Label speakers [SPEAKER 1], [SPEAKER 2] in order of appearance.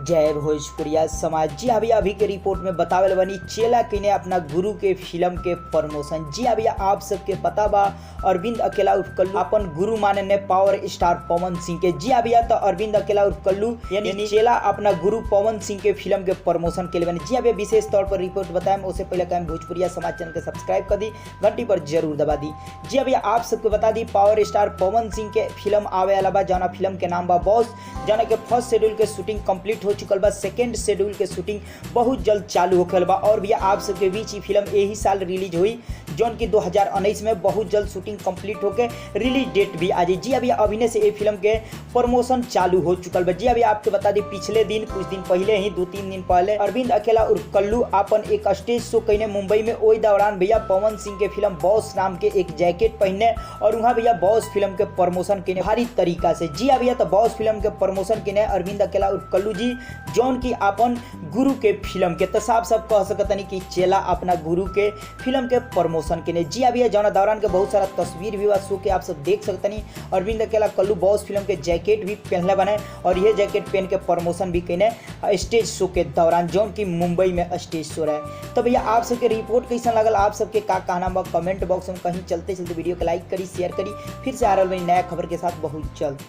[SPEAKER 1] जय भोजपुरिया समाज। जी हाँ भैया, अभी के रिपोर्ट में बतावल बनी चेला किने अपना गुरु के फिल्म के प्रमोशन। जी हाँ भैया, आप सबके पता बा अरविंद अकेला उर्फ कल्लू अपन गुरु माने ने पावर स्टार पवन सिंह के। जी हाँ भैया, तो अरविंद अकेला उर्फ कल्लू यानी चेला अपना गुरु पवन सिंह के फिल्म के प्रमोशन के लिए बने। जी हाँ भैया, विशेष तौर पर रिपोर्ट बताएं उससे पहले कहें भोजपुरिया समाज चैनल के सब्सक्राइब कर दी, घंटी पर जरूर दबा दी। जी हाँ भैया, आप सबको बता the power star Pawan Singh के फिल्म आवे वाला बा, जाना फिल्म के नाम बा बॉस, जाना के फर्स्ट शेड्यूल के शूटिंग कंप्लीट हो चुकल बा, सेकेंड शेड्यूल के शूटिंग बहुत जल्द चालू होकर बा। और भैया आप सबके बीच ये फिल्म यही साल रिलीज हुई, जौन की 2019 में बहुत जल्द शूटिंग कंप्लीट होकर रिलीज डेट भी आ जाए। जी अभी अभिनय से ये फिल्म के प्रमोशन चालू हो चुकल बा। जी अभी आपको बता दी पिछले दिन कुछ दिन पहले ही 2-3 दिन पहले अरविंद अकेला उर्फ कल्लू अपन एक स्टेज शो कहने मुंबई में, ओई दौरान भैया पवन सिंह के फिल्म बॉस नाम के एक जैकेट पहने और वहाँ भैया बॉस फिल्म के प्रमोशन के भारी तरीका से। जी भैया, तो बॉस फिल्म के प्रमोशन के अरविंद अकेला उर्फ कल्लू जी, जौन की अपन गुरु के फिल्म के तो साफ सब कह सकतनी कि चेला अपना गुरु के फिल्म के प्रमोशन के ने। जी अभी जौना दौरान के बहुत सारा तस्वीर भी शो के आप सब देख सकतनी। अरविंद अकेला कल्लू बॉस फिल्म के जैकेट भी पहनले बने और यह जैकेट पहन के प्रमोशन भी कहने स्टेज शो के दौरान, जौन की मुंबई में स्टेज शो रहे। तो भैया आप सबके रिपोर्ट कैसा लगल, आप सबके का कहना बा कमेंट बॉक्स में कहीं चलते चलते वीडियो को लाइक करी, शेयर करी। फिर से आ रहा नया खबर के साथ बहुत जल्द।